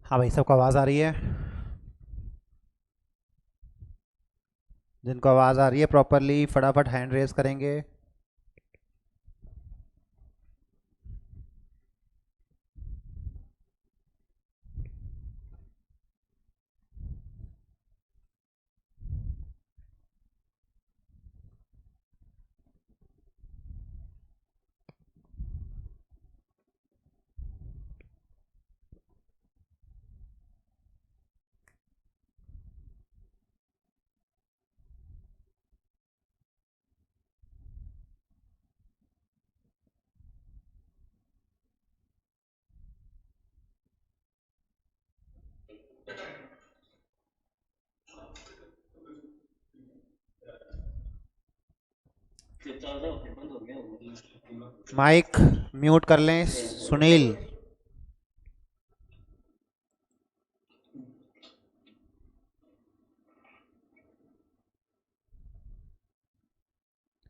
हाँ भाई, सबको आवाज़ आ रही है? जिनको आवाज़ आ रही है प्रॉपरली फटाफट हैंड रेज करेंगे। माइक म्यूट कर लें सुनील।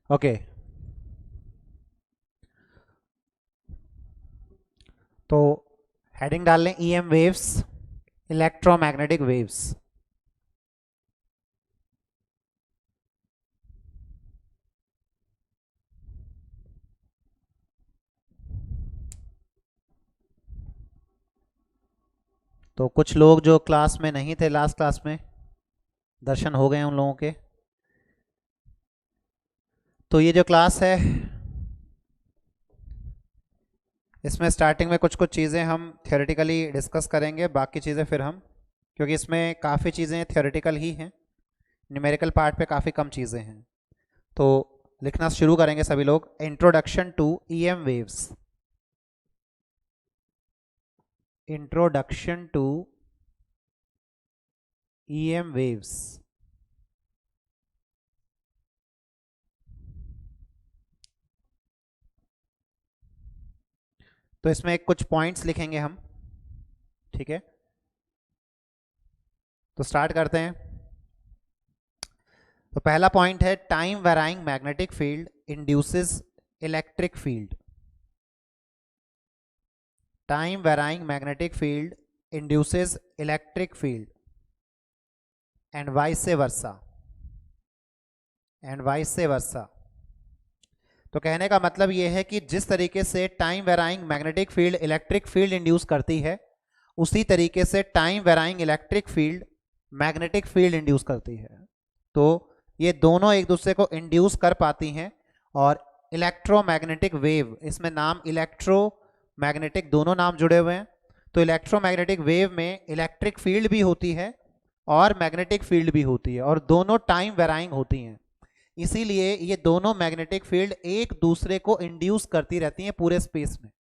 ओके, तो हेडिंग डाल लें ईएम वेव्स, इलेक्ट्रोमैग्नेटिक वेव्स। तो कुछ लोग जो क्लास में नहीं थे लास्ट क्लास में, दर्शन हो गए उन लोगों के। तो ये जो क्लास है, इसमें स्टार्टिंग में कुछ कुछ चीज़ें हम थियोरेटिकली डिस्कस करेंगे, बाकी चीज़ें फिर हम, क्योंकि इसमें काफ़ी चीज़ें थियोरेटिकल ही हैं, न्यूमेरिकल पार्ट पे काफ़ी कम चीज़ें हैं। तो लिखना शुरू करेंगे सभी लोग। Introduction to EM waves. Introduction to EM waves. तो इसमें कुछ पॉइंट्स लिखेंगे हम, ठीक है? तो स्टार्ट करते हैं। तो पहला पॉइंट है time varying magnetic field induces electric field. Time varying magnetic field induces electric field and vice versa. And vice versa. तो कहने का मतलब यह है कि जिस तरीके से time varying magnetic field electric field induce करती है, उसी तरीके से time varying electric field magnetic field induce करती है। तो ये दोनों एक दूसरे को इंड्यूस कर पाती हैं। और इलेक्ट्रोमैग्नेटिक वेव, इसमें नाम इलेक्ट्रोमैग्नेटिक दोनों नाम जुड़े हुए हैं। तो इलेक्ट्रोमैग्नेटिक वेव में इलेक्ट्रिक फील्ड भी होती है और मैग्नेटिक फील्ड भी होती है, और दोनों टाइम वेराइंग होती हैं। इसीलिए ये दोनों मैग्नेटिक फील्ड एक दूसरे को इंड्यूस करती रहती हैं पूरे स्पेस में।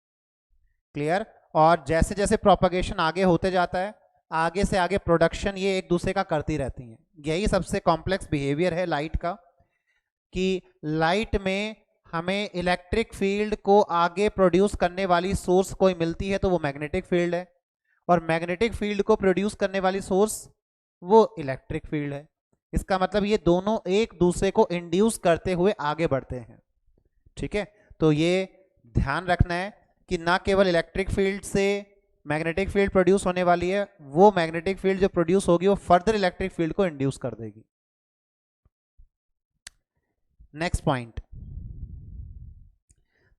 क्लियर? और जैसे जैसे प्रोपगेशन आगे होते जाता है, आगे से आगे प्रोडक्शन ये एक दूसरे का करती रहती हैं। यही सबसे कॉम्प्लेक्स बिहेवियर है लाइट का, कि लाइट में हमें इलेक्ट्रिक फील्ड को आगे प्रोड्यूस करने वाली सोर्स कोई मिलती है तो वो मैग्नेटिक फील्ड है, और मैग्नेटिक फील्ड को प्रोड्यूस करने वाली सोर्स वो इलेक्ट्रिक फील्ड है। इसका मतलब ये दोनों एक दूसरे को इंड्यूस करते हुए आगे बढ़ते हैं। ठीक है? तो ये ध्यान रखना है कि ना केवल इलेक्ट्रिक फील्ड से मैग्नेटिक फील्ड प्रोड्यूस होने वाली है, वो मैग्नेटिक फील्ड जो प्रोड्यूस होगी वो फर्दर इलेक्ट्रिक फील्ड को इंड्यूस कर देगी। Next point.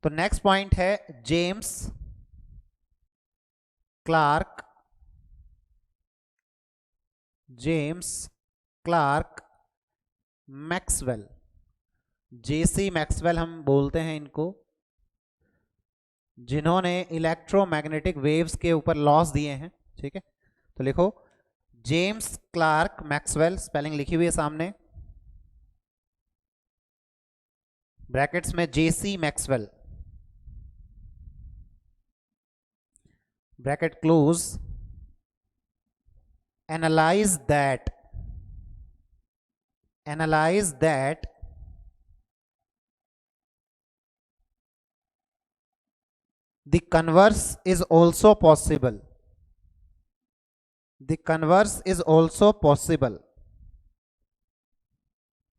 तो नेक्स्ट पॉइंट है James Clerk. James Clerk Maxwell, J C Maxwell हम बोलते हैं इनको, जिन्होंने इलेक्ट्रोमैग्नेटिक वेव्स के ऊपर लॉस दिए हैं। ठीक है? तो लिखो जेम्स क्लार्क मैक्सवेल, स्पेलिंग लिखी हुई है सामने, ब्रैकेट्स में J C Maxwell, bracket close, analyze that, analyze that the converse is also possible. The converse is also possible.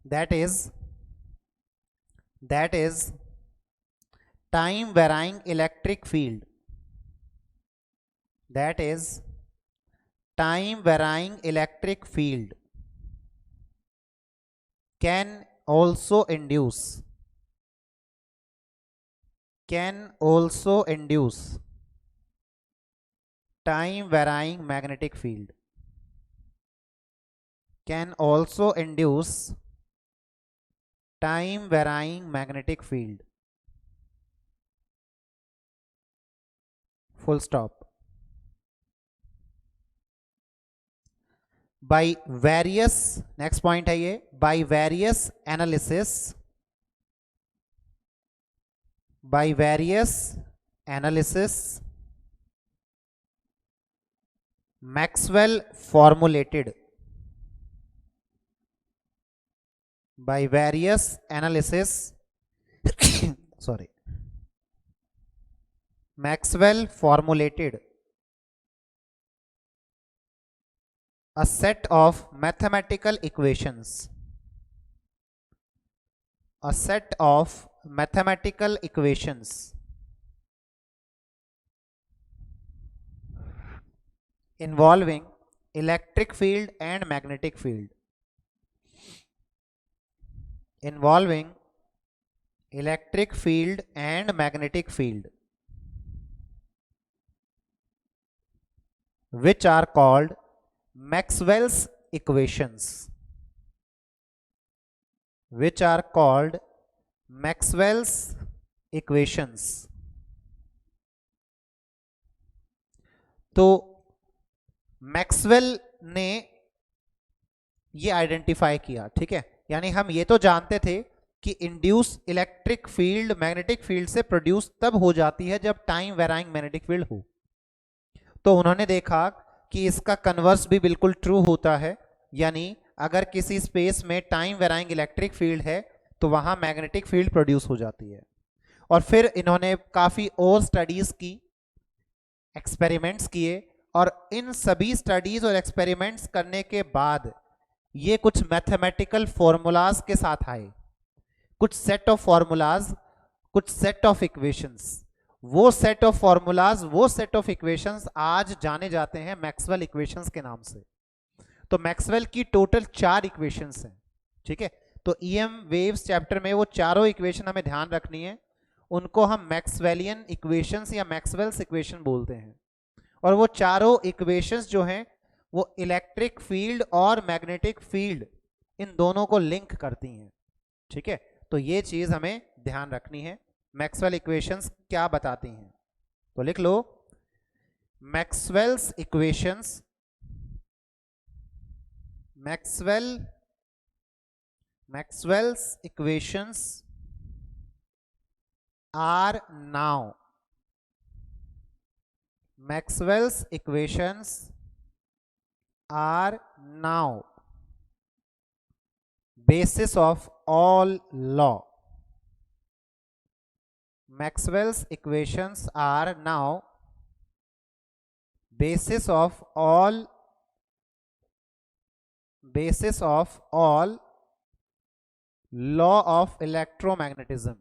That is time varying electric field. That is time varying electric field can also induce time varying magnetic field, can also induce time varying magnetic field, full stop. by various, next point है ये, by various analysis Maxwell formulated, by various analysis sorry, Maxwell formulated a set of mathematical equations, involving electric field and magnetic field, which are called Maxwell's equations, तो Maxwell ने ये identify किया, ठीक है। यानी हम ये तो जानते थे कि induce electric field magnetic field से प्रोड्यूस तब हो जाती है जब टाइम वेराइंग मैग्नेटिक फील्ड हो। तो उन्होंने देखा कि इसका कन्वर्स भी बिल्कुल ट्रू होता है, यानी अगर किसी स्पेस में टाइम वेराइंग इलेक्ट्रिक फील्ड है तो वहां मैग्नेटिक फील्ड प्रोड्यूस हो जाती है। और फिर इन्होंने काफी और स्टडीज की, एक्सपेरिमेंट्स किए, और इन सभी स्टडीज और एक्सपेरिमेंट्स करने के बाद ये कुछ मैथमेटिकल फॉर्मूलाज के साथ आए, कुछ सेट ऑफ फॉर्मूलाज, कुछ सेट ऑफ इक्वेशंस। वो सेट ऑफ फॉर्मूलाज, वो सेट ऑफ इक्वेशंस आज जाने जाते हैं मैक्सवेल इक्वेशंस के नाम से। तो मैक्सवेल की टोटल 4 इक्वेशंस हैं, ठीक है। तो ईएम वेव्स चैप्टर में वो चारों इक्वेशन हमें ध्यान रखनी है, उनको हम मैक्सवेलियन इक्वेशंस या मैक्सवेल्स इक्वेशन बोलते हैं। और वो चारों इक्वेशंस जो हैं वो इलेक्ट्रिक फील्ड और मैग्नेटिक फील्ड इन दोनों को लिंक करती हैं, ठीक है। तो ये चीज हमें ध्यान रखनी है, मैक्सवेल इक्वेशंस क्या बताती हैं। तो लिख लो, Maxwell's equations, Maxwell's equations are now basis of all law. Maxwell's equations are now basis of all law of electromagnetism.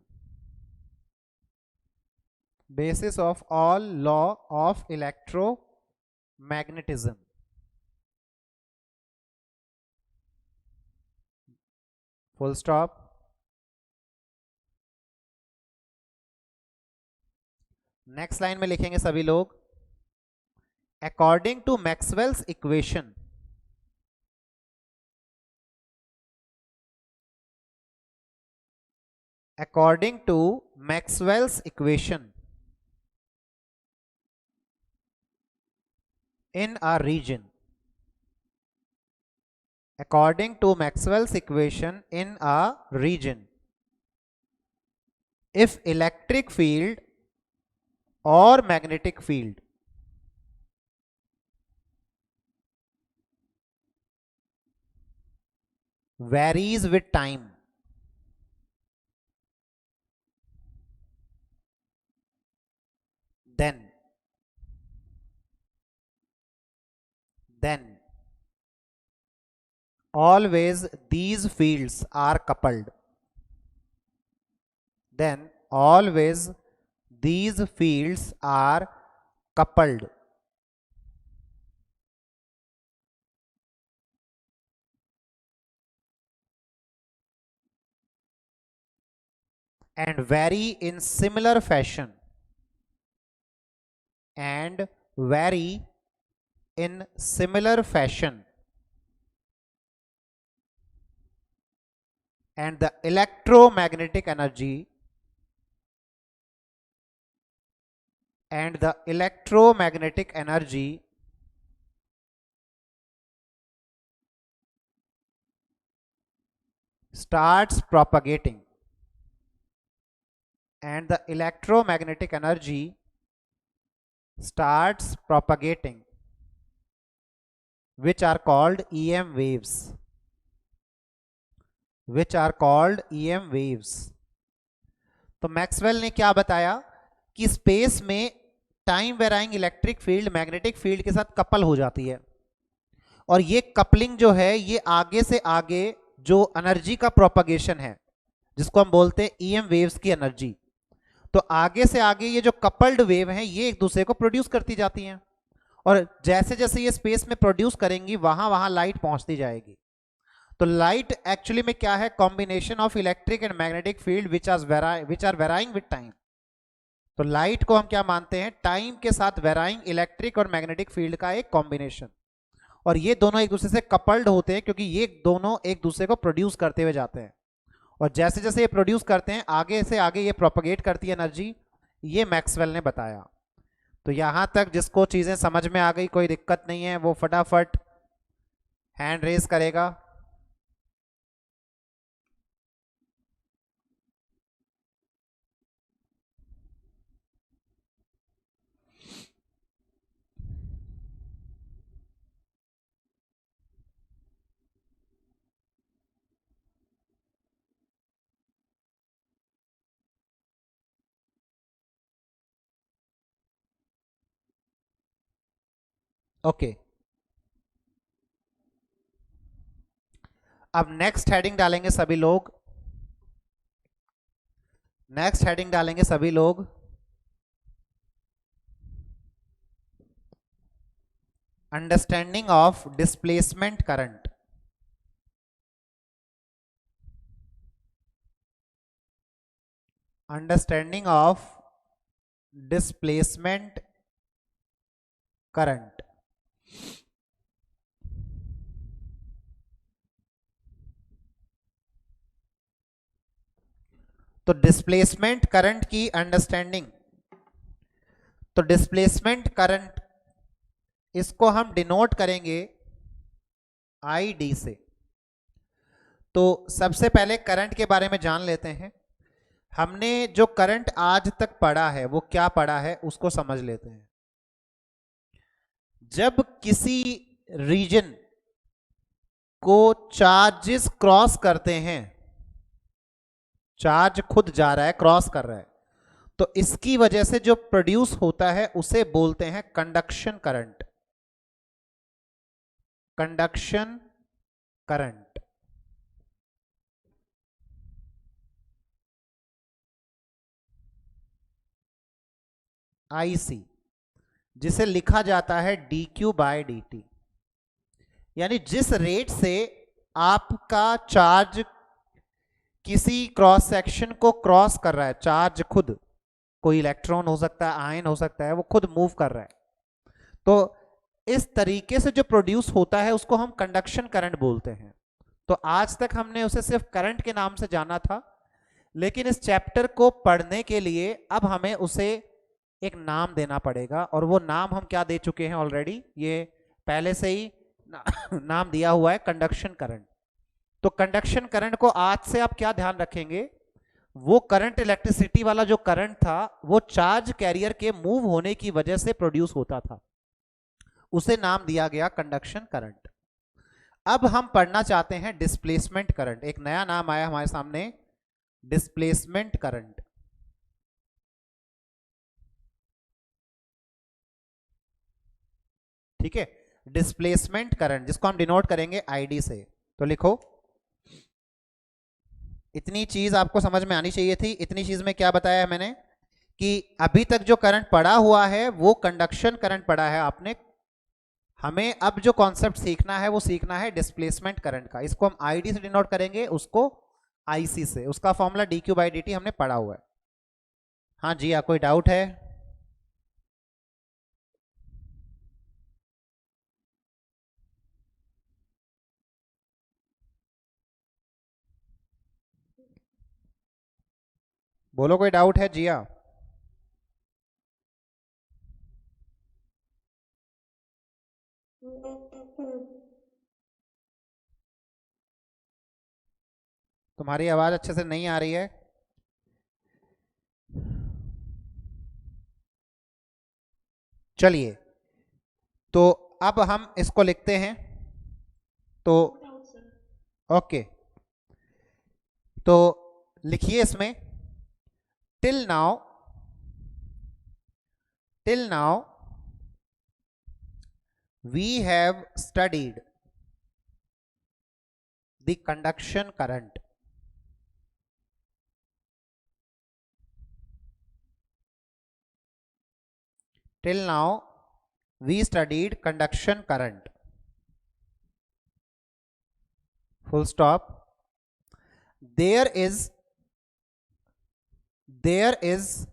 Basis of all law of electromagnetism. Full stop. Next line में लिखेंगे सभी लोग, according to Maxwell's equation, according to Maxwell's equation, in a region, according to Maxwell's equation in a region, if electric field or magnetic field varies with time, then always these fields are coupled. Then always these fields are coupled. and vary in similar fashion and vary in similar fashion and the electromagnetic energy starts propagating and the electromagnetic energy starts propagating, which are called EM waves, तो Maxwell ने क्या बताया कि space में time varying electric field magnetic field के साथ couple हो जाती है, और ये कपलिंग जो है ये आगे से आगे जो एनर्जी का प्रोपगेशन है जिसको हम बोलते हैं ईएम वेव्स की एनर्जी, तो आगे से आगे ये जो कपल्ड वेव हैं ये एक दूसरे को प्रोड्यूस करती जाती हैं, और जैसे जैसे ये स्पेस में प्रोड्यूस करेंगी वहां वहां लाइट पहुंचती जाएगी। तो लाइट एक्चुअली में क्या है, combination of electric and magnetic field which are varying with time. तो लाइट को हम क्या मानते हैं, टाइम के साथ वेराइंग इलेक्ट्रिक और मैग्नेटिक फील्ड का एक कॉम्बिनेशन, और ये दोनों एक दूसरे से कपल्ड होते हैं क्योंकि ये दोनों एक दूसरे को प्रोड्यूस करते हुए जाते हैं, और जैसे जैसे ये प्रोड्यूस करते हैं आगे से आगे ये प्रोपगेट करती है एनर्जी, ये मैक्सवेल ने बताया। तो यहां तक जिसको चीजें समझ में आ गई, कोई दिक्कत नहीं है, वो फटाफट हैंड रेज करेगा। ओके, अब नेक्स्ट हेडिंग डालेंगे सभी लोग, understanding of displacement current. Understanding of displacement current. तो डिस्प्लेसमेंट करंट की अंडरस्टैंडिंग, तो डिस्प्लेसमेंट करंट इसको हम डिनोट करेंगे ID से। तो सबसे पहले करंट के बारे में जान लेते हैं। हमने जो करंट आज तक पढ़ा है वो क्या पढ़ा है उसको समझ लेते हैं। जब किसी रीजन को चार्जेस क्रॉस करते हैं, चार्ज खुद जा रहा है, क्रॉस कर रहा है, तो इसकी वजह से जो प्रोड्यूस होता है उसे बोलते हैं conduction current. Conduction current IC, जिसे लिखा जाता है dQ/dt, यानी जिस रेट से आपका चार्ज किसी क्रॉस सेक्शन को क्रॉस कर रहा है, चार्ज खुद, कोई इलेक्ट्रॉन हो सकता है, आयन हो सकता है, वो खुद मूव कर रहा है, तो इस तरीके से जो प्रोड्यूस होता है उसको हम कंडक्शन करंट बोलते हैं। तो आज तक हमने उसे सिर्फ करंट के नाम से जाना था, लेकिन इस चैप्टर को पढ़ने के लिए अब हमें उसे एक नाम देना पड़ेगा, और वो नाम हम क्या दे चुके हैं ऑलरेडी, ये पहले से ही नाम दिया हुआ है, कंडक्शन करंट। तो कंडक्शन करंट को आज से आप क्या ध्यान रखेंगे, वो करंट, इलेक्ट्रिसिटी वाला जो करंट था वो चार्ज कैरियर के मूव होने की वजह से प्रोड्यूस होता था, उसे नाम दिया गया कंडक्शन करंट। अब हम पढ़ना चाहते हैं डिस्प्लेसमेंट करंट। एक नया नाम आया हमारे सामने, डिस्प्लेसमेंट करंट। ठीक है, डिस्प्लेसमेंट करंट जिसको हम डिनोट करेंगे ID से। तो लिखो, इतनी चीज आपको समझ में आनी चाहिए थी। इतनी चीज में क्या बताया है मैंने कि अभी तक जो करंट पढ़ा हुआ है वो कंडक्शन करंट पढ़ा है आपने, हमें अब जो कॉन्सेप्ट सीखना है वो सीखना है डिस्प्लेसमेंट करंट का। इसको हम ID से डिनोट करेंगे, उसको आईसी से, उसका फॉर्मूला dq/dt हमने पढ़ा हुआ है। हाँ जी, या कोई डाउट है? बोलो, कोई डाउट है जिया? तुम्हारी आवाज अच्छे से नहीं आ रही है। चलिए, तो अब हम इसको लिखते हैं। तो ओके, तो लिखिए इसमें, till now we have studied the conduction current. Till now we studied conduction current. Full stop. There is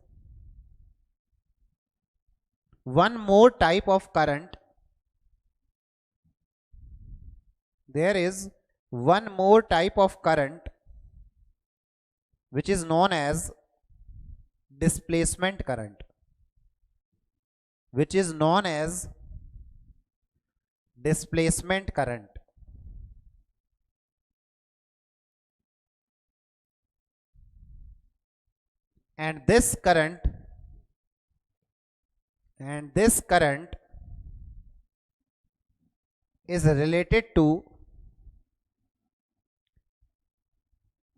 one more type of current. There is one more type of current which is known as displacement current. Which is known as displacement current. And this current is related to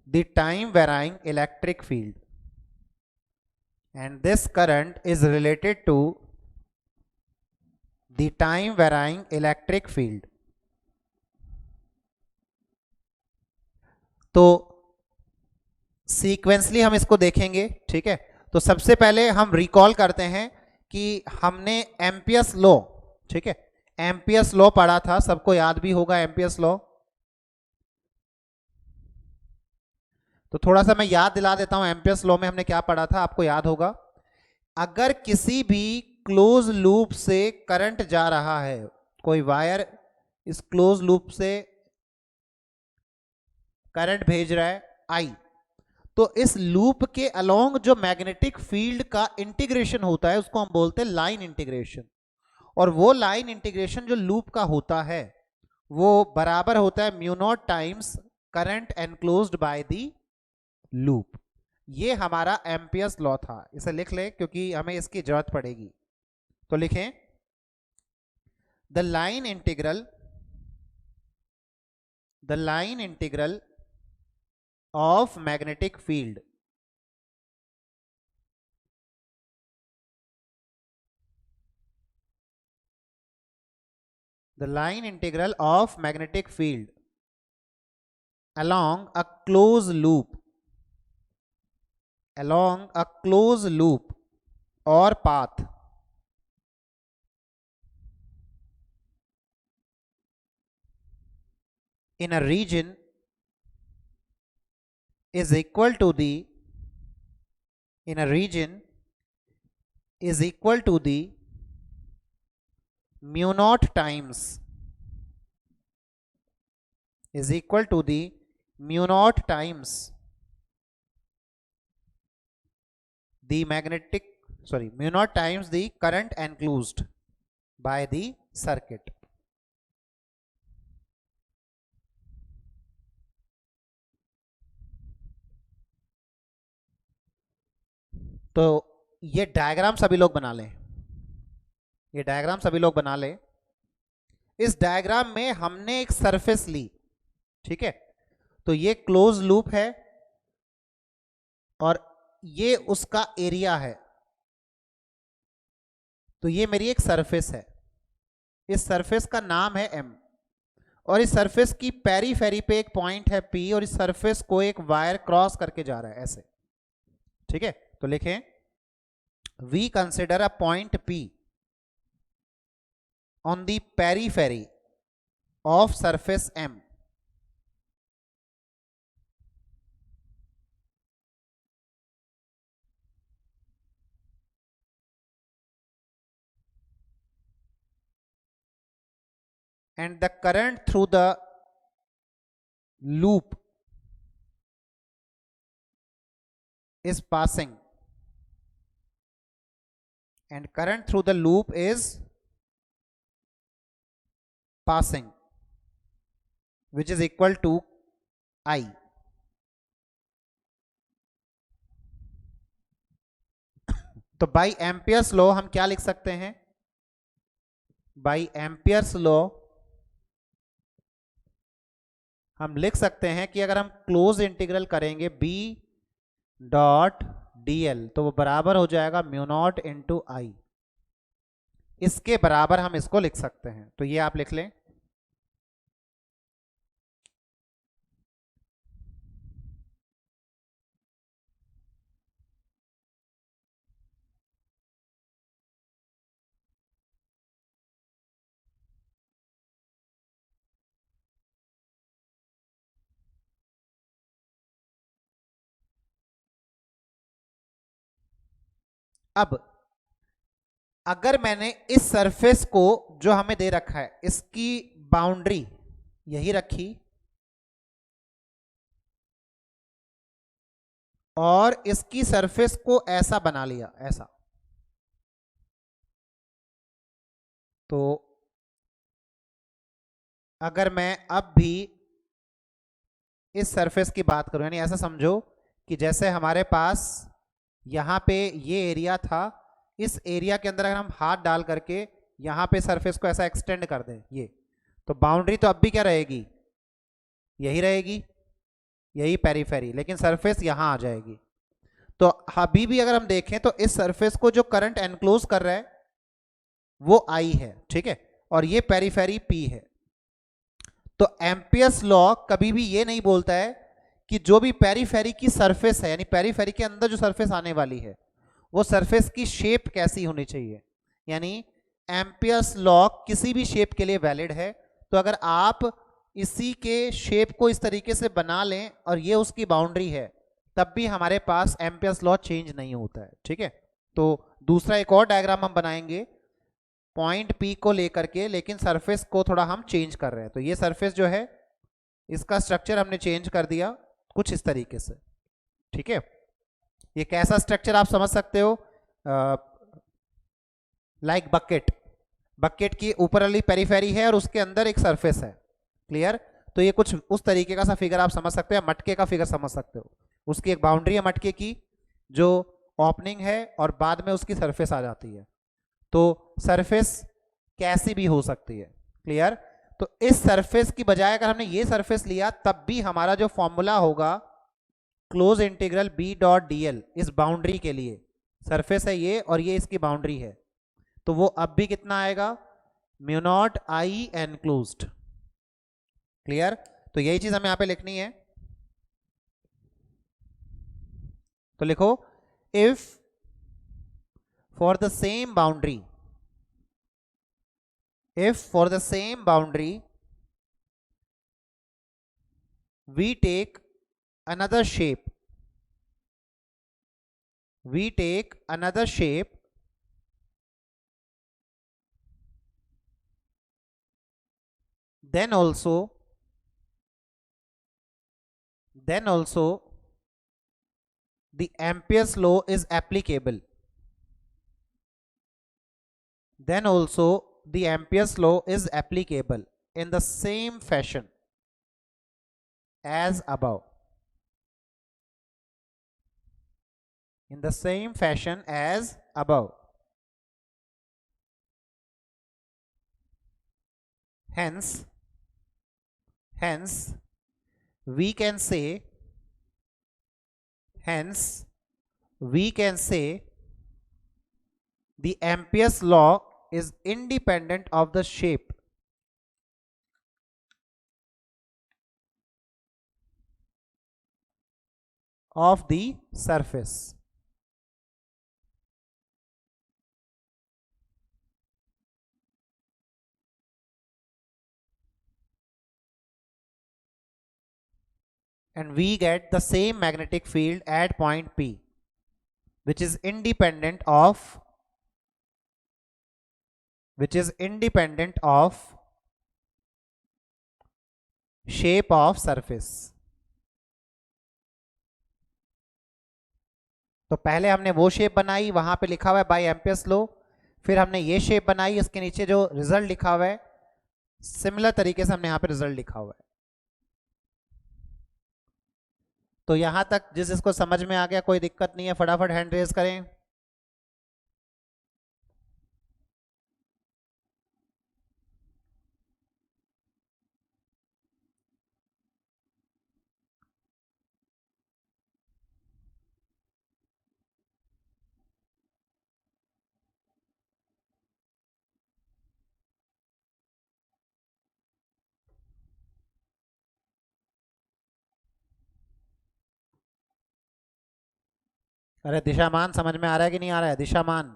the time varying electric field. And this current is related to the time varying electric field. तो sequentially हम इसको देखेंगे, ठीक है। तो सबसे पहले हम रिकॉल करते हैं कि हमने एम्पियर्स लॉ, ठीक है, एम्पियर्स लॉ पढ़ा था, सबको याद भी होगा एम्पियर्स लॉ। तो थोड़ा सा मैं याद दिला देता हूं, एम्पियर्स लॉ में हमने क्या पढ़ा था, आपको याद होगा। अगर किसी भी क्लोज लूप से करंट जा रहा है, कोई वायर इस क्लोज लूप से करंट भेज रहा है आई, तो इस लूप के अलोंग जो मैग्नेटिक फील्ड का इंटीग्रेशन होता है उसको हम बोलते हैं लाइन इंटीग्रेशन। और वो लाइन इंटीग्रेशन जो लूप का होता है वो बराबर होता है mu naught times current enclosed by the loop. ये हमारा एम्पियर्स लॉ था, इसे लिख लें क्योंकि हमें इसकी जरूरत पड़ेगी। तो लिखें, the line integral of magnetic field along a closed loop or path in a region is equal to the mu naught times the current enclosed by the circuit. तो ये डायग्राम सभी लोग बना लें, इस डायग्राम में हमने एक सरफेस ली, ठीक है। तो ये क्लोज लूप है और ये उसका एरिया है। तो ये मेरी एक सरफेस है, इस सरफेस का नाम है M, और इस सरफेस की पेरीफेरी पे एक पॉइंट है P, और इस सरफेस को एक वायर क्रॉस करके जा रहा है ऐसे, ठीक है। तो लिखें, we consider a point P on the periphery of surface M and the current through the loop is passing, and current through the loop is passing, which is equal to I. तो bye Ampere's law हम क्या लिख सकते हैं? Bye Ampere's law हम लिख सकते हैं कि अगर हम क्लोज इंटीग्रल करेंगे b डॉट dl तो वो बराबर हो जाएगा म्यू नॉट इंटू आई। इसके बराबर हम इसको लिख सकते हैं, तो ये आप लिख लें। अब अगर मैंने इस सरफेस को जो हमें दे रखा है इसकी बाउंड्री यही रखी और इसकी सरफेस को ऐसा बना लिया, ऐसा, तो अगर मैं अब भी इस सरफेस की बात करूं, यानी ऐसा समझो कि जैसे हमारे पास यहां पे ये एरिया था, इस एरिया के अंदर अगर हम हाथ डाल करके यहां पे सरफेस को ऐसा एक्सटेंड कर दें ये, तो बाउंड्री तो अब भी क्या रहेगी? यही रहेगी, यही पेरीफेरी, लेकिन सरफेस यहां आ जाएगी। तो अभी भी अगर हम देखें तो इस सरफेस को जो करंट एनक्लोज कर रहा है वो आई है, ठीक है, और ये पेरीफेरी पी है। तो एम्पियर्स लॉ कभी भी ये नहीं बोलता है कि जो भी पेरीफेरी की सरफेस है, यानी पेरीफेरी के अंदर जो सरफेस आने वाली है वो सरफेस की शेप कैसी होनी चाहिए, यानी एम्पियर्स लॉ किसी भी शेप के लिए वैलिड है। तो अगर आप इसी के शेप को इस तरीके से बना लें और ये उसकी बाउंड्री है, तब भी हमारे पास एम्पियर्स लॉ चेंज नहीं होता है, ठीक है। तो दूसरा एक और डायग्राम हम बनाएंगे पॉइंट P को लेकर के, लेकिन सरफेस को थोड़ा हम चेंज कर रहे हैं। तो ये सरफेस जो है इसका स्ट्रक्चर हमने चेंज कर दिया कुछ इस तरीके से, ठीक है। ये कैसा स्ट्रक्चर आप समझ सकते हो? लाइक बकेट, बकेट की ऊपर वाली पेरीफेरी है और उसके अंदर एक सरफेस है, क्लियर। तो ये कुछ उस तरीके का सा फिगर आप समझ सकते हो, मटके का फिगर समझ सकते हो। उसकी एक बाउंड्री है मटके की जो ओपनिंग है और बाद में उसकी सरफेस आ जाती है। तो सरफेस कैसी भी हो सकती है, क्लियर। तो इस सरफेस की बजाय अगर हमने ये सरफेस लिया तब भी हमारा जो फॉर्मूला होगा close integral b dot dl इस बाउंड्री के लिए, सरफेस है ये और ये इसकी बाउंड्री है, तो वो अब भी कितना आएगा? म्यू नॉट आई एनक्लोज्ड, क्लियर। तो यही चीज हमें यहां पे लिखनी है। तो लिखो if for the same boundary, if for the same boundary we take another shape, we take another shape, then also the Ampere's law is applicable, then also the Ampere's law is applicable in the same fashion as above, in the same fashion as above. Hence we can say, the Ampere's law is independent of the shape of the surface. And we get the same magnetic field at point P, which is independent of shape of surface. तो पहले हमने वो shape बनाई, वहां पे लिखा हुआ है बाय एम्पियर्स लॉ, फिर हमने ये शेप बनाई, इसके नीचे जो रिजल्ट लिखा हुआ है सिमिलर तरीके से हमने यहां पे रिजल्ट लिखा हुआ है। तो यहां तक जिस जिसको समझ में आ गया, कोई दिक्कत नहीं है, फटाफट हैंड रेज करें। अरे दिशामान समझ में आ रहा है कि नहीं आ रहा है? दिशामान,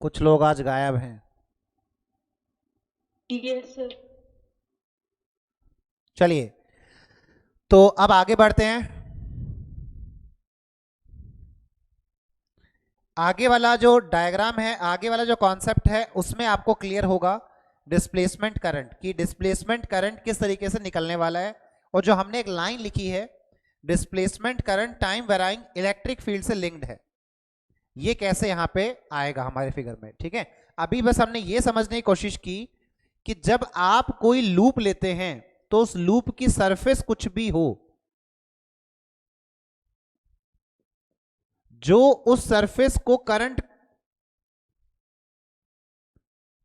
कुछ लोग आज गायब हैं। Yes sir. चलिए, तो अब आगे बढ़ते हैं। आगे वाला जो डायग्राम है, आगे वाला जो कॉन्सेप्ट है, उसमें आपको क्लियर होगा डिस्प्लेसमेंट करंट की, डिस्प्लेसमेंट करंट किस तरीके से निकलने वाला है। और जो हमने एक लाइन लिखी है, displacement current time varying electric field से लिंक्ड है, ये कैसे यहां पे आएगा हमारे फिगर में। ठीक है, अभी बस हमने ये समझने की कोशिश की कि जब आप कोई लूप लेते हैं तो उस लूप की सरफेस कुछ भी हो, जो उस सरफेस को करंट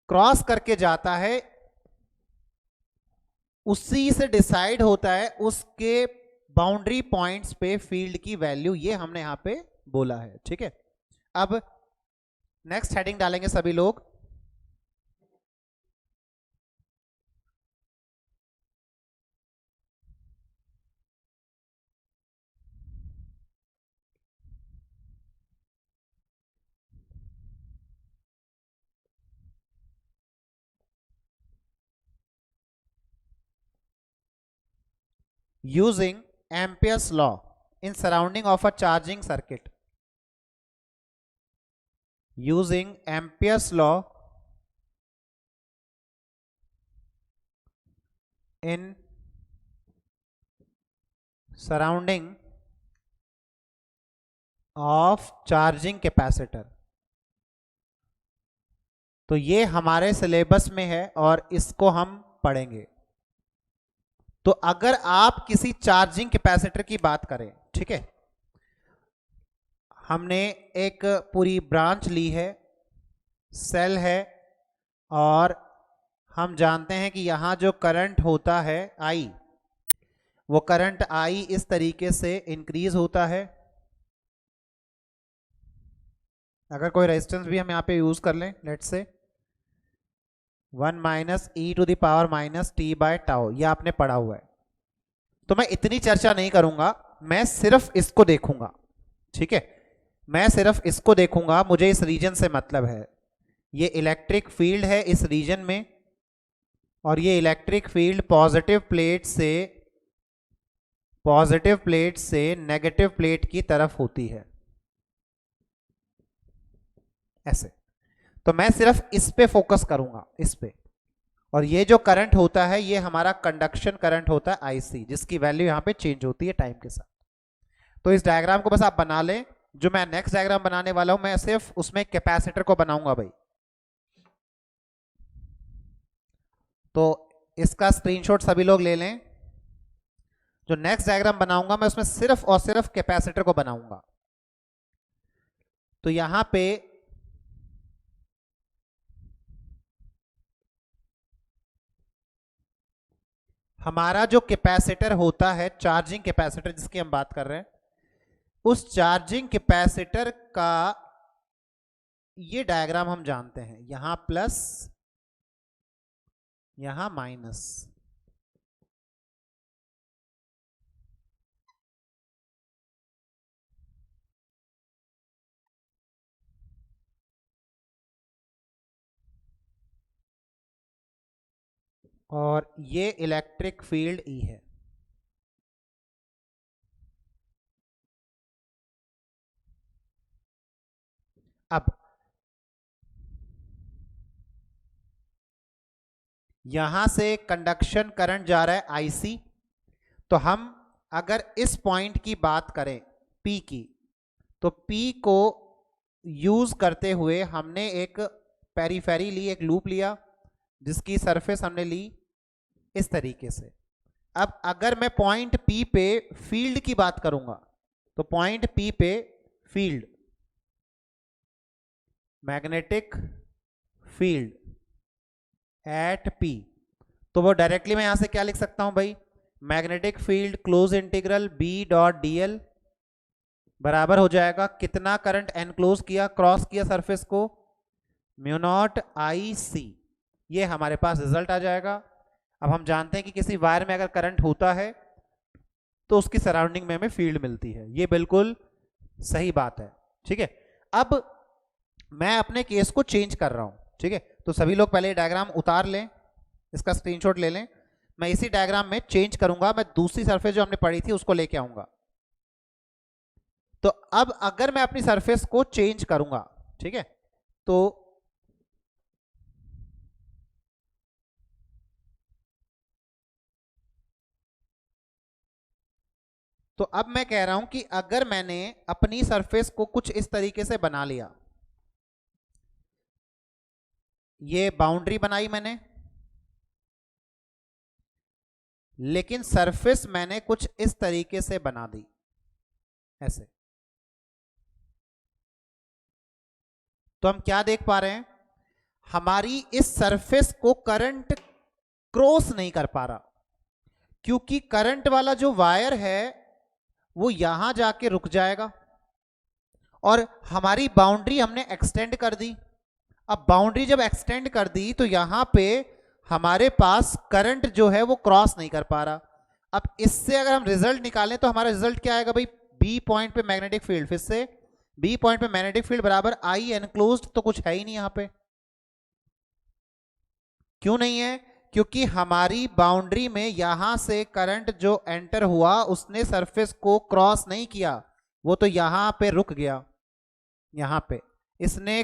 क्रॉस करके जाता है, उसी से डिसाइड होता है उसके बाउंड्री पॉइंट्स पे फील्ड की वैल्यू, ये हमने यहां पे बोला है। ठीक है, अब नेक्स्ट हेडिंग डालेंगे सभी लोग। Using Ampere's law in surrounding of a charging circuit. Using Ampere's law in surrounding of charging capacitor. तो ये हमारे सिलेबस में है और इसको हम पढ़ेंगे। तो अगर आप किसी चार्जिंग कैपेसिटर की बात करें, ठीक है, हमने एक पूरी ब्रांच ली है, सेल है, और हम जानते हैं कि यहां जो करंट होता है आई, वो करंट आई इस तरीके से इंक्रीज होता है। अगर कोई रेजिस्टेंस भी हम यहाँ पे यूज कर लें, let's say 1 minus e to the power minus t by tau, ये आपने पढ़ा हुआ है, तो मैं इतनी चर्चा नहीं करूंगा, मैं सिर्फ इसको देखूंगा। ठीक है, मैं सिर्फ इसको देखूंगा, मुझे इस रीजन से मतलब है, ये इलेक्ट्रिक फील्ड है इस रीजन में, और ये इलेक्ट्रिक फील्ड पॉजिटिव प्लेट से नेगेटिव प्लेट की तरफ होती है, ऐसे। तो मैं सिर्फ इस पे फोकस करूंगा, इस पे। और ये जो करंट होता है, ये हमारा कंडक्शन करंट होता है आईसी, जिसकी वैल्यू यहां पे चेंज होती है टाइम के साथ। तो इस डायग्राम को बस आप बना लें। जो मैं नेक्स्ट डायग्राम बनाने वाला हूं, मैं सिर्फ उसमें कैपेसिटर को बनाऊंगा भाई। तो इसका स्क्रीनशॉट सभी लोग ले लें। जो नेक्स्ट डायग्राम बनाऊंगा, मैं उसमें सिर्फ और सिर्फ कैपेसिटर को बनाऊंगा। तो यहां पे हमारा जो कैपेसिटर होता है, चार्जिंग कैपेसिटर जिसकी हम बात कर रहे हैं, उस चार्जिंग कैपेसिटर का ये डायग्राम हम जानते हैं, यहां प्लस, यहां माइनस। और ये इलेक्ट्रिक फील्ड ई है। अब यहां से कंडक्शन करंट जा रहा है आईसी, तो हम अगर इस पॉइंट की बात करें पी की, तो पी को यूज करते हुए हमने एक पेरीफेरी ली, एक लूप लिया जिसकी सरफेस हमने ली इस तरीके से। अब अगर मैं पॉइंट पी पे फील्ड की बात करूंगा, तो पॉइंट पी पे field, magnetic field at P, तो वो डायरेक्टली मैं यहां से क्या लिख सकता हूं भाई, magnetic field close integral B dot DL बराबर हो जाएगा कितना करंट एनक्लोज किया, क्रॉस किया सरफेस को, म्यू नॉट आई सी। ये हमारे पास रिजल्ट आ जाएगा। अब हम जानते हैं कि किसी वायर में अगर करंट होता है तो उसकी सराउंडिंग में हमें फील्ड मिलती है, ये बिल्कुल सही बात है। ठीक है, अब मैं अपने केस को चेंज कर रहा हूं। ठीक है, तो सभी लोग पहले डायग्राम उतार लें, इसका स्क्रीनशॉट ले लें। मैं इसी डायग्राम में चेंज करूंगा, मैं दूसरी सरफेस जो हमने पढ़ी थी उसको लेके आऊंगा। तो अब अगर मैं अपनी सरफेस को चेंज करूंगा, ठीक है, तो अब मैं कह रहा हूं कि अगर मैंने अपनी सरफेस को कुछ इस तरीके से बना लिया, ये बाउंड्री बनाई मैंने, लेकिन सरफेस मैंने कुछ इस तरीके से बना दी ऐसे, तो हम क्या देख पा रहे हैं, हमारी इस सरफेस को करंट क्रॉस नहीं कर पा रहा, क्योंकि करंट वाला जो वायर है वो यहां जाके रुक जाएगा और हमारी बाउंड्री हमने एक्सटेंड कर दी। अब बाउंड्री जब एक्सटेंड कर दी तो यहां पे हमारे पास करंट जो है वो क्रॉस नहीं कर पा रहा। अब इससे अगर हम रिजल्ट निकालें तो हमारा रिजल्ट क्या आएगा भाई, बी पॉइंट पे मैग्नेटिक फील्ड, फिर से बी पॉइंट पे मैग्नेटिक फील्ड बराबर आई एनक्लोज्ड, तो कुछ है ही नहीं यहां पे। क्यों नहीं है, क्योंकि हमारी बाउंड्री में यहां से करंट जो एंटर हुआ उसने सरफेस को क्रॉस नहीं किया, वो तो यहां पे रुक गया, यहां पे इसने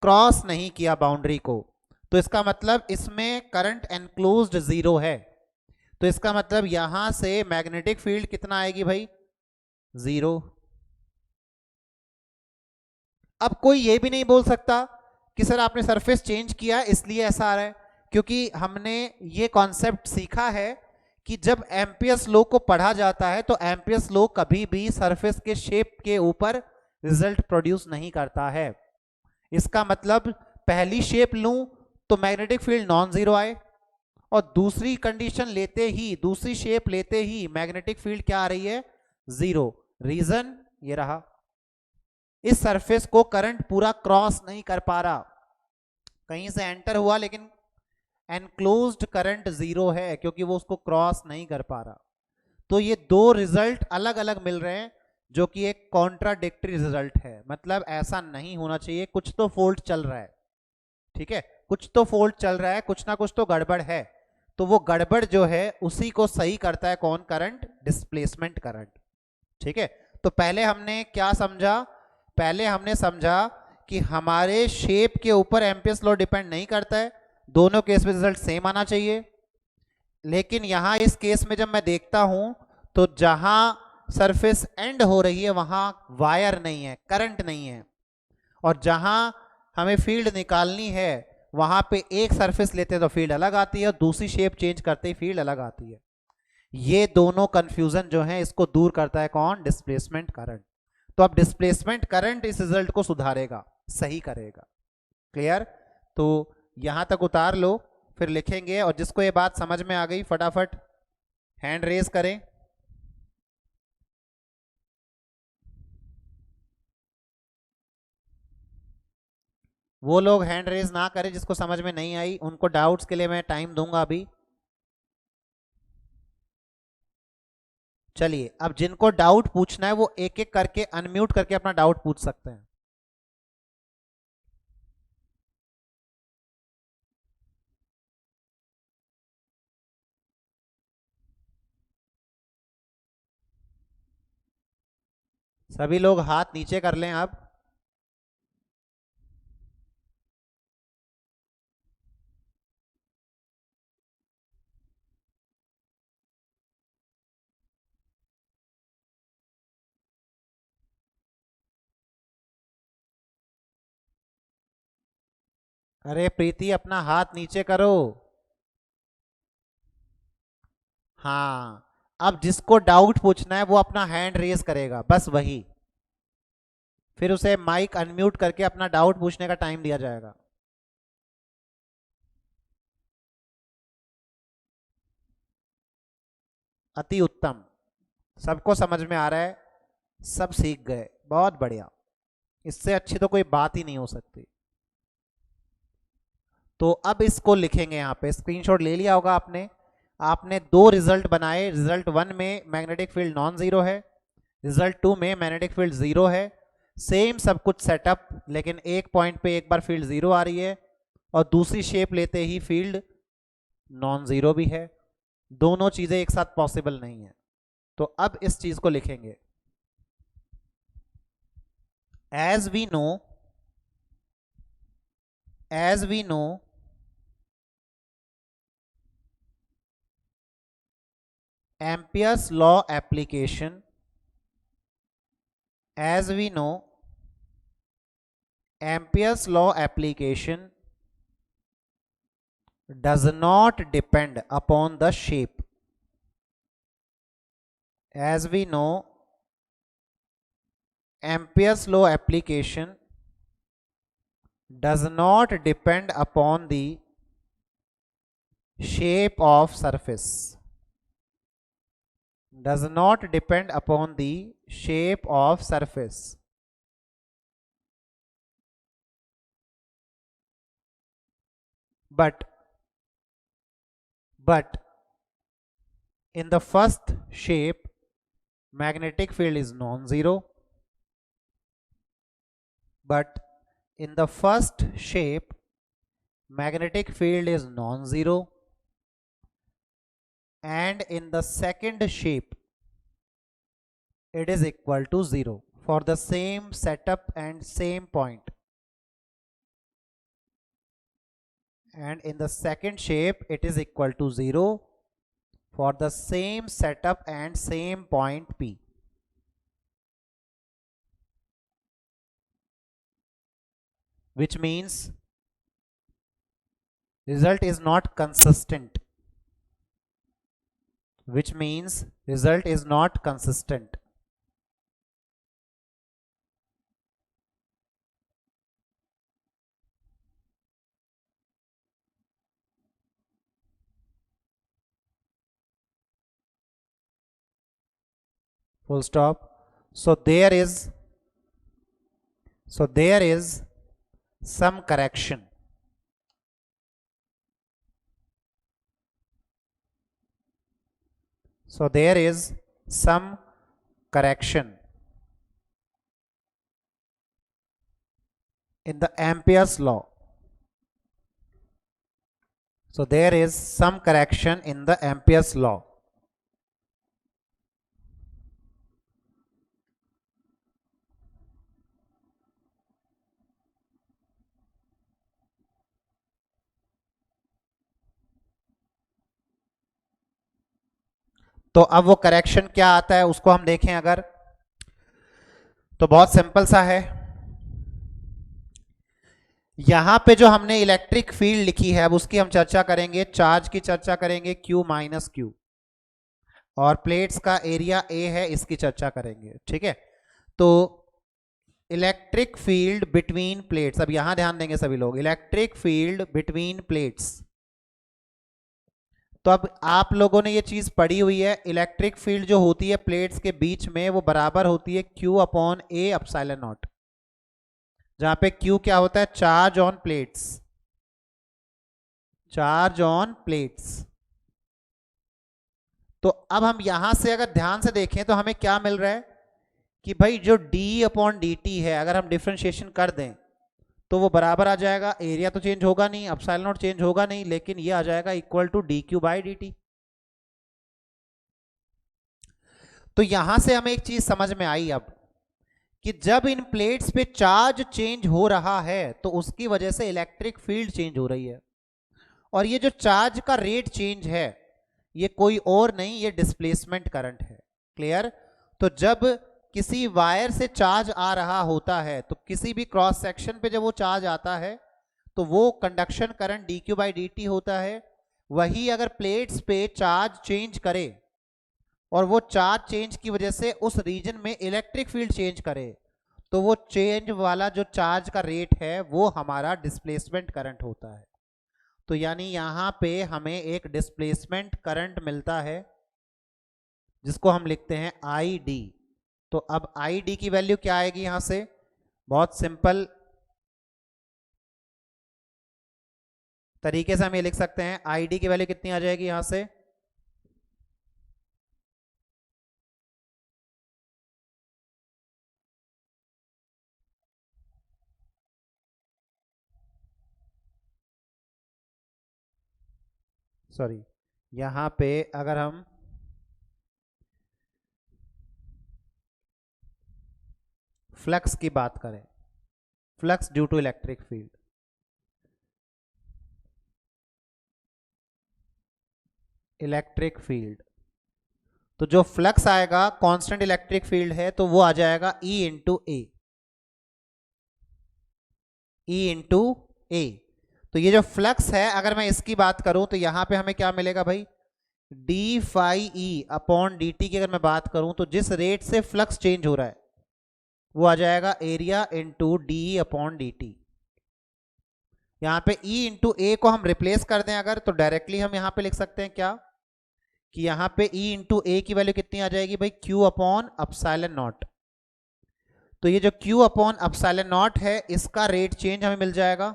क्रॉस नहीं किया बाउंड्री को, तो इसका मतलब इसमें करंट एनक्लोज्ड जीरो है, तो इसका मतलब यहां से मैग्नेटिक फील्ड कितना आएगी भाई, जीरो। अब कोई ये भी नहीं बोल सकता कि सर आपने सरफेस चेंज किया इसलिए ऐसा आ रहा है, क्योंकि हमने ये कॉन्सेप्ट सीखा है कि जब एम्पियर्स लॉ को पढ़ा जाता है तो एम्पियर्स लॉ कभी भी सरफेस के शेप के ऊपर रिजल्ट प्रोड्यूस नहीं करता है। इसका मतलब पहली शेप लूं तो मैग्नेटिक फील्ड नॉन जीरो आए, और दूसरी कंडीशन लेते ही, दूसरी शेप लेते ही मैग्नेटिक फील्ड क्या आ रही है, जीरो। रीजन ये रहा, इस सरफेस को करंट पूरा क्रॉस नहीं कर पा रहा, कहीं से एंटर हुआ लेकिन एनक्लोज्ड करंट जीरो है क्योंकि वो उसको क्रॉस नहीं कर पा रहा। तो ये दो रिजल्ट अलग अलग मिल रहे हैं जो कि एक कॉन्ट्राडिक्टरी रिजल्ट है, मतलब ऐसा नहीं होना चाहिए, कुछ तो फॉल्ट चल रहा है। ठीक है, कुछ तो फॉल्ट चल रहा है, कुछ ना कुछ तो गड़बड़ है, तो वो गड़बड़ जो है उसी को सही करता है कौन, करंट, डिस्प्लेसमेंट करंट। ठीक है, तो पहले हमने क्या समझा, पहले हमने समझा कि हमारे शेप के ऊपर एम्पियर्स लॉ डिपेंड नहीं करता है, दोनों केस में रिजल्ट सेम आना चाहिए। लेकिन यहां इस केस में जब मैं देखता हूं तो जहां सरफेस एंड हो रही है वहां वायर नहीं है, करंट नहीं है, और जहां हमें फील्ड निकालनी है वहां पे एक सरफेस लेते हैं तो फील्ड अलग आती है और दूसरी शेप चेंज करते ही फील्ड अलग आती है। ये दोनों कंफ्यूजन जो है इसको दूर करता है कौन, डिस्प्लेसमेंट करंट। तो अब डिस्प्लेसमेंट करंट इस रिजल्ट को सुधारेगा, सही करेगा। क्लियर, तो यहां तक उतार लो, फिर लिखेंगे, और जिसको ये बात समझ में आ गई फटाफट हैंड रेज करें। वो लोग हैंड रेज ना करें जिसको समझ में नहीं आई, उनको डाउट्स के लिए मैं टाइम दूंगा अभी। चलिए, अब जिनको डाउट पूछना है वो एक एक करके अनम्यूट करके अपना डाउट पूछ सकते हैं। सभी लोग हाथ नीचे कर लें अब। अरे प्रीति अपना हाथ नीचे करो। हाँ, अब जिसको डाउट पूछना है वो अपना हैंड रेज करेगा, बस वही। फिर उसे माइक अनम्यूट करके अपना डाउट पूछने का टाइम दिया जाएगा। अति उत्तम, सबको समझ में आ रहा है, सब सीख गए, बहुत बढ़िया। इससे अच्छी तो कोई बात ही नहीं हो सकती। तो अब इसको लिखेंगे यहाँ पे, स्क्रीनशॉट ले लिया होगा आपने। आपने दो रिजल्ट बनाए, रिजल्ट 1 में मैग्नेटिक फील्ड नॉन जीरो है, रिजल्ट 2 में मैग्नेटिक फील्ड जीरो है। सेम सब कुछ सेटअप, लेकिन एक पॉइंट पे एक बार फील्ड जीरो आ रही है और दूसरी शेप लेते ही फील्ड नॉन जीरो भी है। दोनों चीजें एक साथ पॉसिबल नहीं है। तो अब इस चीज को लिखेंगे, as we know Ampere's law application, as we know Ampere's law application does not depend upon the shape. As we know Ampere's law application does not depend upon the shape of surface, does not depend upon the shape of surface. But in the first shape magnetic field is non-zero. But in the first shape magnetic field is non-zero, and in the second shape it is equal to 0 for the same setup and same point. And in the second shape it is equal to 0 for the same setup and same point P. Which means result is not consistent. Which means result is not consistent. Full stop. So there is some correction. So there is some correction in the Ampere's law. So there is some correction in the Ampere's law. तो अब वो correction क्या आता है उसको हम देखें अगर, तो बहुत सिंपल सा है। यहां पे जो हमने इलेक्ट्रिक फील्ड लिखी है अब उसकी हम चर्चा करेंगे, चार्ज की चर्चा करेंगे Q माइनस Q, और प्लेट्स का एरिया A है इसकी चर्चा करेंगे, ठीक है। तो इलेक्ट्रिक फील्ड बिटवीन प्लेट्स, अब यहां ध्यान देंगे सभी लोग, इलेक्ट्रिक फील्ड बिटवीन प्लेट्स। तो अब आप लोगों ने ये चीज पढ़ी हुई है, इलेक्ट्रिक फील्ड जो होती है प्लेट्स के बीच में वो बराबर होती है Q upon A epsilon not, जहां पे Q क्या होता है, charge on plates, charge on plates. तो अब हम यहां से अगर ध्यान से देखें तो हमें क्या मिल रहा है कि भाई जो d अपॉन डी टी है अगर हम डिफरेंशिएशन कर दें तो वो बराबर आ जाएगा, एरिया तो चेंज होगा नहीं, एप्सिलॉन नॉट चेंज होगा नहीं, लेकिन ये आ जाएगा equal to D Q by D T. तो यहां से हमें एक चीज समझ में आई अब कि जब इन प्लेट्स पे चार्ज चेंज हो रहा है तो उसकी वजह से इलेक्ट्रिक फील्ड चेंज हो रही है, और ये जो चार्ज का रेट चेंज है ये कोई और नहीं, ये डिस्प्लेसमेंट करंट है। क्लियर। तो जब किसी वायर से चार्ज आ रहा होता है तो किसी भी क्रॉस सेक्शन पे जब वो चार्ज आता है तो वो conduction current D Q by D T होता है। वही अगर प्लेट्स पे चार्ज चेंज करे और वो चार्ज चेंज की वजह से उस रीजन में इलेक्ट्रिक फील्ड चेंज करे, तो वो चेंज वाला जो चार्ज का रेट है वो हमारा डिस्प्लेसमेंट करंट होता है। तो यानी यहां पे हमें एक डिस्प्लेसमेंट करंट मिलता है जिसको हम लिखते हैं आई डी। तो अब आई डी की वैल्यू क्या आएगी यहां से? बहुत सिंपल तरीके से हम ये लिख सकते हैं, आई डी की वैल्यू कितनी आ जाएगी यहां से? सॉरी, यहां पे अगर हम फ्लक्स की बात करें, flux due to electric field, electric field, तो जो फ्लक्स आएगा कांस्टेंट इलेक्ट्रिक फील्ड है तो वो आ जाएगा E इंटू ए, E इंटू ए। तो ये जो फ्लक्स है अगर मैं इसकी बात करूं तो यहां पे हमें क्या मिलेगा भाई? D phi E upon D T की अगर मैं बात करूं तो जिस रेट से फ्लक्स चेंज हो रहा है वो आ जाएगा area into D upon D T. यहां पे E इंटू ए को हम रिप्लेस कर दें अगर, तो डायरेक्टली हम यहां पे लिख सकते हैं क्या कि यहां पे E इंटू ए की वैल्यू कितनी आ जाएगी भाई? Q upon epsilon not. तो ये जो Q अपॉन अपसाइलन नॉट है इसका रेट चेंज हमें मिल जाएगा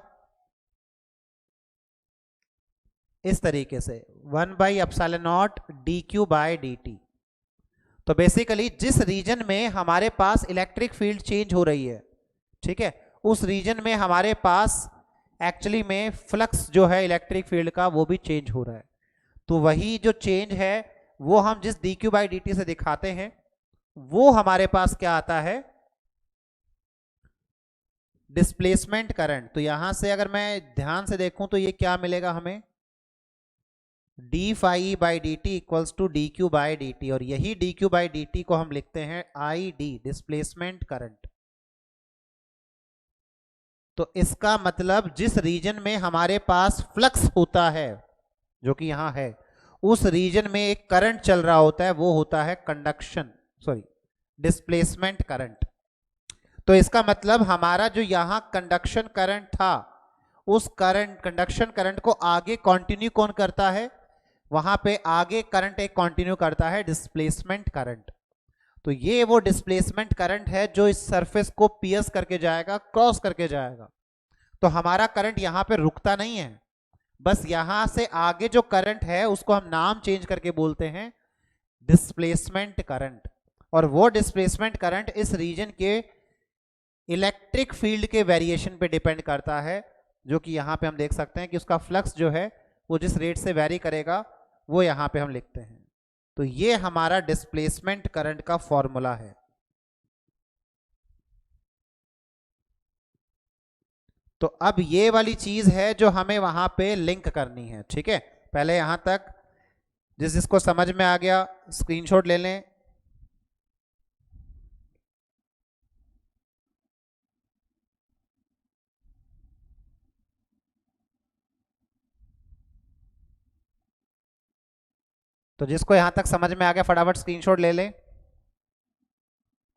इस तरीके से 1 by epsilon not D Q by D T. तो बेसिकली जिस रीजन में हमारे पास इलेक्ट्रिक फील्ड चेंज हो रही है, ठीक है, उस रीजन में हमारे पास एक्चुअली में फ्लक्स जो है इलेक्ट्रिक फील्ड का वो भी चेंज हो रहा है। तो वही जो चेंज है वो हम जिस D Q by D T से दिखाते हैं वो हमारे पास क्या आता है? Displacement current. तो यहां से अगर मैं ध्यान से देखूं तो ये क्या मिलेगा हमें? D phi by D T equals to D Q by D T, और यही D Q by D T को हम लिखते हैं आई डी, डिस्प्लेसमेंट करंट। तो इसका मतलब जिस रीजन में हमारे पास फ्लक्स होता है जो कि यहां है, उस रीजन में एक करंट चल रहा होता है, वो होता है डिस्प्लेसमेंट करंट। तो इसका मतलब हमारा जो यहां कंडक्शन करंट था उस कंडक्शन करंट को आगे कंटिन्यू कौन करता है? वहां पे आगे करंट एक कंटिन्यू करता है डिस्प्लेसमेंट करंट। तो ये वो डिस्प्लेसमेंट करंट है जो इस सरफेस को पियर्स करके जाएगा, क्रॉस करके जाएगा। तो हमारा करंट यहां पे रुकता नहीं है, बस यहां से आगे जो करंट है उसको हम नाम चेंज करके बोलते हैं डिस्प्लेसमेंट करंट। और वो डिस्प्लेसमेंट करंट इस रीजन के इलेक्ट्रिक फील्ड के वेरिएशन पे डिपेंड करता है, जो कि यहां पे हम देख सकते हैं कि उसका फ्लक्स जो है वो जिस रेट से वेरी करेगा वो यहां पे हम लिखते हैं। तो ये हमारा डिस्प्लेसमेंट करंट का फॉर्मूला है। तो अब ये वाली चीज है जो हमें वहां पे लिंक करनी है, ठीक है। पहले यहां तक जिसको समझ में आ गया स्क्रीनशॉट ले लें। तो जिसको यहां तक समझ में आ गया फटाफट स्क्रीनशॉट ले लें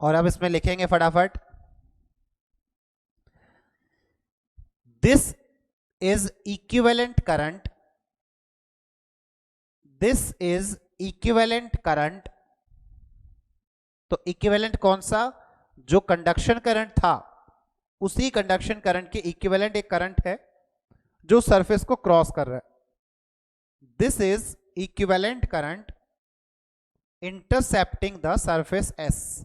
और अब इसमें लिखेंगे फटाफट, this is equivalent current, this is equivalent current. तो इक्विवेलेंट कौन सा? जो कंडक्शन करंट था उसी कंडक्शन करंट के इक्विवेलेंट एक करंट है जो सरफेस को क्रॉस कर रहा है। This is equivalent current intercepting the surface S,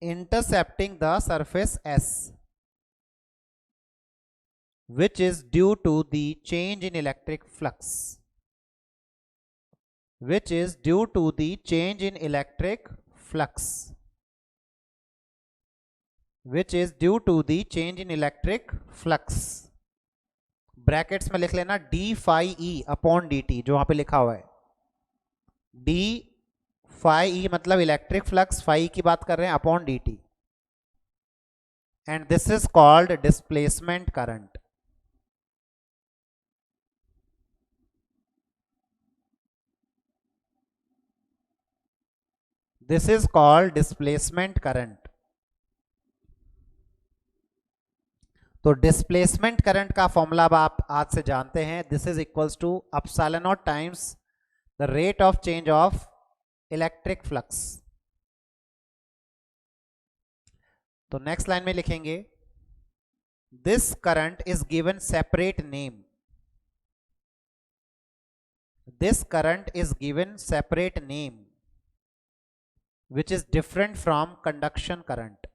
intercepting the surface S, which is due to the change in electric flux, which is due to the change in electric flux, which is due to the change in electric flux। Brackets में लिख लेना D phi E upon D T, जो वहां पे लिखा हुआ है D phi ई मतलब इलेक्ट्रिक फ्लक्स, फाई की बात कर रहे हैं, upon D T. and this is called displacement current. This is called displacement current. तो डिस्प्लेसमेंट करंट का फॉर्मूला अब आप आज से जानते हैं. This is equals to epsilon naught times the rate of change of electric flux. तो next line में लिखेंगे this current is given separate name. This current is given separate name which is different from conduction current.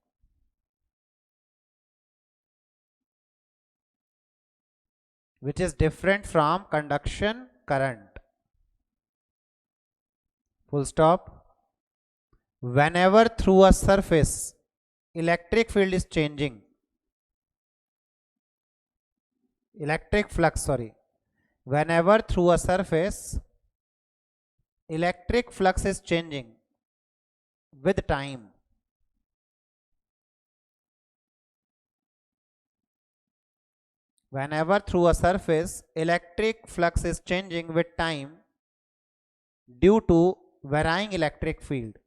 Which is different from conduction current. Full stop. Whenever through a surface electric field is changing, electric flux, sorry, whenever through a surface electric flux is changing with time, whenever through a surface electric flux is changing with time due to varying electric field,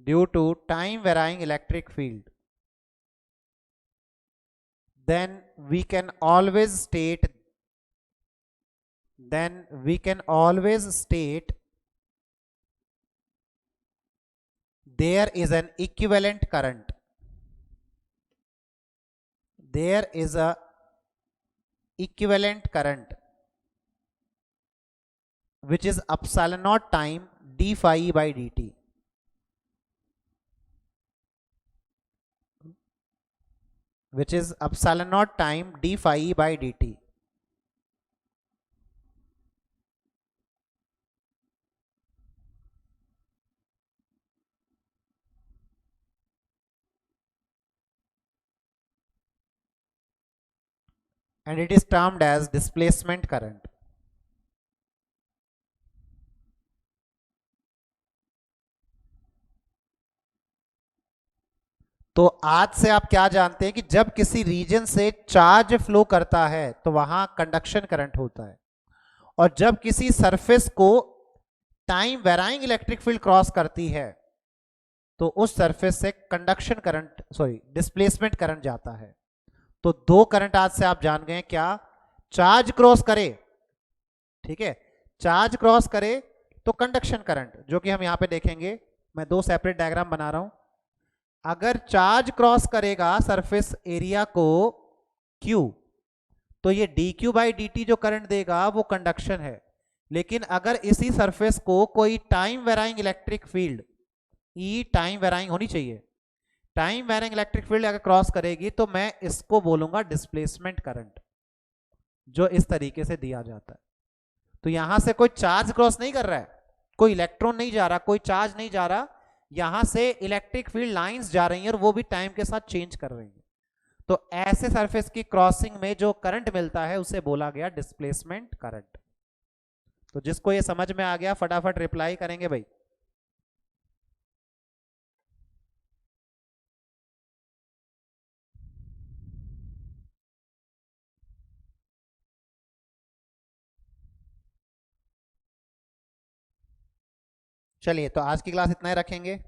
due to time varying electric field, then we can always state there is an equivalent current. There is a equivalent current which is epsilon naught time d phi e by dt. Which is epsilon naught time d phi e by dt. And it is termed as displacement current. तो आज से आप क्या जानते हैं कि जब किसी रीजन से चार्ज फ्लो करता है तो वहां कंडक्शन करंट होता है, और जब किसी सरफेस को time varying electric field cross करती है तो उस सरफेस से conduction current, sorry, displacement current जाता है. तो दो करंट आज से आप जान गए. क्या? चार्ज क्रॉस करे, ठीक है, चार्ज क्रॉस करे तो कंडक्शन करंट, जो कि हम यहां पे देखेंगे. मैं दो सेपरेट डायग्राम बना रहा हूं. अगर चार्ज क्रॉस करेगा सरफेस एरिया को Q, तो ये dQ बाई dt जो करंट देगा वो कंडक्शन है. लेकिन अगर इसी सरफेस को कोई time varying electric field, E time varying होनी चाहिए, टाइम वेरिंग इलेक्ट्रिक फील्ड अगर क्रॉस करेगी तो मैं इसको बोलूंगा डिस्प्लेसमेंट करंट, जो इस तरीके से दिया जाता है. तो यहां से कोई चार्ज क्रॉस नहीं कर रहा है, कोई इलेक्ट्रॉन नहीं जा रहा, कोई चार्ज नहीं जा रहा, यहां से इलेक्ट्रिक फील्ड लाइंस जा रही हैं और वो भी टाइम के साथ चेंज कर रही हैं. तो ऐसे सरफेस की क्रॉसिंग में जो करंट मिलता है उसे बोला गया डिस्प्लेसमेंट करंट. तो जिसको ये समझ में आ गया फटाफट रिप्लाई करेंगे भाई. चलिए, तो आज की क्लास इतना ही रखेंगे.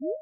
you